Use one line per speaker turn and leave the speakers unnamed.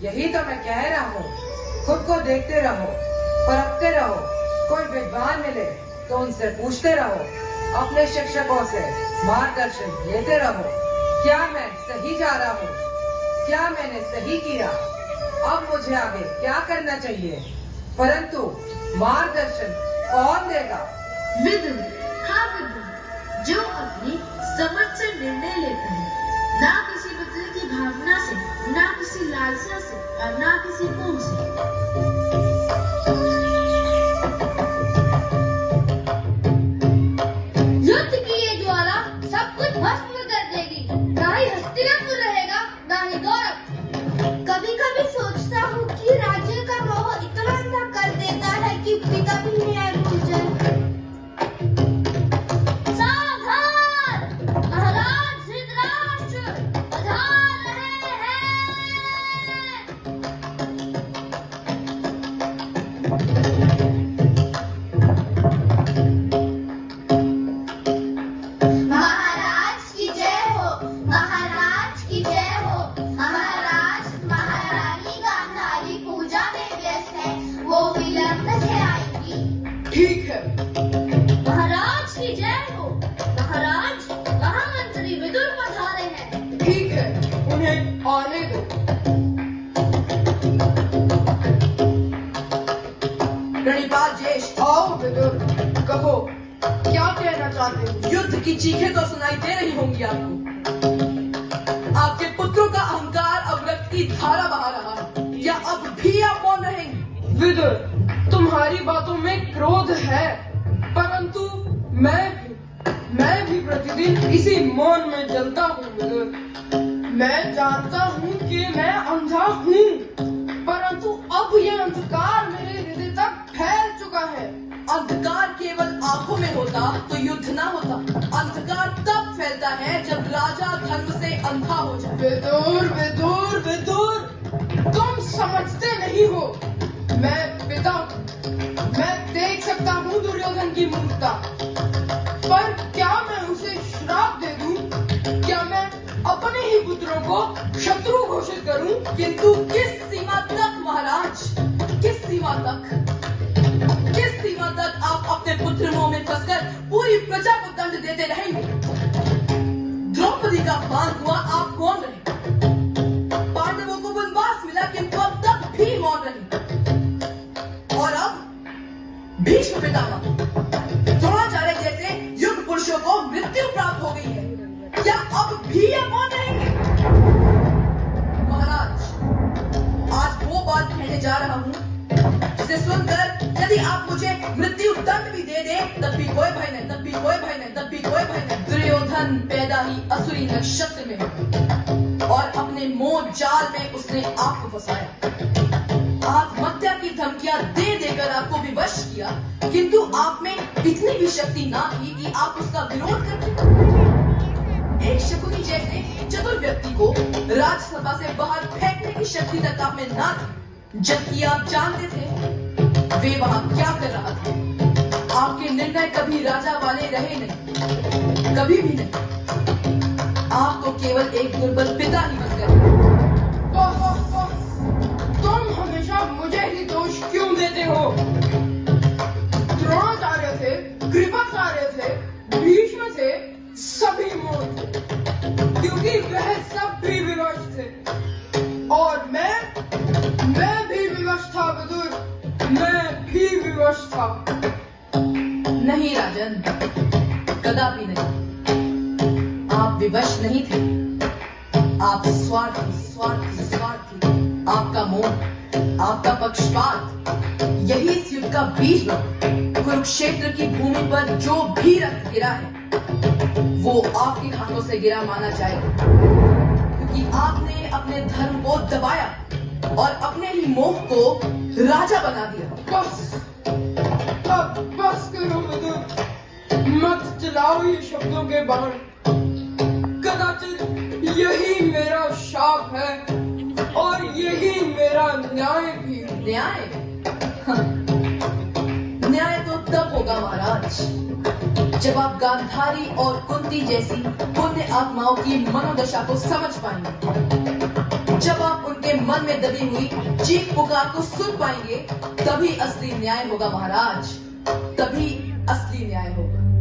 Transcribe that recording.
यही तो मैं कह रहा हूँ। खुद को देखते रहो, परखते रहो। कोई विद्वान मिले तो उनसे पूछते रहो, अपने शिक्षकों से मार्गदर्शन लेते रहो। क्या मैं सही जा रहा हूँ? क्या मैंने सही किया? अब मुझे आगे क्या करना चाहिए? परंतु मार्गदर्शन कौन देगा?
विदुर, हाँ विदुर, जो अपनी समझ से निर्णय लेता है, ना किसी पुत्र की भावना से, ना किसी लालसा से और ना किसी मोह से।
युद्ध की ये ज्वाला सब कुछ भस्म कर देगी। ना ही हस्तिनापुर रहेगा, ना ही गौरव। कभी कभी सोचता हूँ कि राज्य का मोह इतना अंधा कर देता है कि पिता भी न्याय भूल जाए। सावधान! महाराज धृतराष्ट्र पधार रहे हैं। महाराज की जय हो, महाराज की जय हो। महाराज महारानी गांधारी पूजा में व्यस्त है, वो विलंब से आएगी।
ठीक है।
महाराज की जय हो। महाराज महामंत्री विदुर पधारे हैं।
ठीक है, उन्हें आने दो। प्रणिपात ज्येष्ठ। आओ विदुर, कहो क्या कहना चाहते हो? युद्ध की चीखें तो सुनाई दे रही होंगी आपको। आपके पुत्रों का अहंकार अब रक्त की धारा बहा रहा है। या अब भी आप मौन रहेंगे? विदुर, तुम्हारी बातों में क्रोध है, परंतु मैं भी प्रतिदिन इसी मौन में जलता हूँ विदुर। मैं जानता हूँ कि मैं अंधा हूँ, परंतु अब यह अंधकार मेरे हृदय तक फैल चुका है। अंधकार केवल आंखों में होता तो युद्ध ना होता। अंधकार तब फैलता है जब राजा धर्म से अंधा हो जाए। विदुर, विदुर, विदुर, तुम समझते नहीं हो। मैं पिता हूँ, मैं देख सकता हूँ दुर्योधन की मूर्खता, पर क्या मैं उसे श्राप दे दूं? क्या मैं अपने ही पुत्रों को शत्रु घोषित करूं? किंतु किस सीमा तक महाराज? किस सीमा तक? किस सीमा तक आप अपने पुत्र मोह में फंसकर पूरी प्रजा को दंड देते रहेंगे? द्रौपदी का अपमान हुआ, आप मौन रहे। पांडवों को वनवास मिला, किंतु अब तक भी मौन रहे। और अब भीष्म पितामह, द्रोणाचार्य जैसे युग पुरुषों को मृत्यु प्राप्त हो गई है। क्या अब भी आप मौन रहेंगे? महाराज, आज वो बात कहने जा रहा हूँ जिसे सुनकर यदि आप मुझे मृत्यु दंड भी दे दे तब भी कोई भय नहीं, तब भी कोई भय नहीं, तब भी कोई भय नहीं। दुर्योधन पैदा ही असुरी नक्षत्र में हो और अपने मोह जाल में उसने आपको फंसाया। आत्महत्या की धमकियां दे देकर आपको विवश किया, किंतु आप में इतनी भी शक्ति ना थी कि आप उसका विरोध करते। एक शकुनी जैसे चतुर व्यक्ति को राज्यसभा से बाहर फेंकने की शक्ति तक आप में ना थी, जबकि आप जानते थे वे वहां क्या कर रहा था। आपके निर्णय कभी राजा वाले रहे नहीं, कभी भी नहीं। आप तो केवल एक दुर्बल पिता ही बनकर। तुम हमेशा मुझे ही दोष क्यों देते हो? द्रोणाचार्य थे, कृपाचार्य थे, भीष्म थे, सभी मौन थे, क्योंकि वह सब भी विवश थे। और मैं भी विवश था विदुर, मैं भी विवश था। नहीं राजन, कदापि नहीं। आप विवश नहीं थे, आप स्वार्थी, स्वार्थी, स्वार्थी। आपका मोह, आपका पक्षपात, यही इस युद्ध का बीज बना। कुरुक्षेत्र की भूमि पर जो भी रक्त गिरा है वो आपके हाथों से गिरा माना जाएगा, क्योंकि आपने अपने धर्म को दबाया और अपने ही मोह को राजा बना दिया। बस, अब बस करो विदुर, मत चलाओ ये शब्दों के बाण। कदाचित यही मेरा शाप है और यही मेरा न्याय भी। न्याय? न्याय तो तब होगा महाराज जब आप गांधारी और कुंती जैसी पुण्य आत्माओं की मनोदशा को समझ पाएंगे। जब आप उनके मन में दबी हुई चीख पुकार को सुन पाएंगे, तभी असली न्याय होगा महाराज, तभी असली न्याय होगा।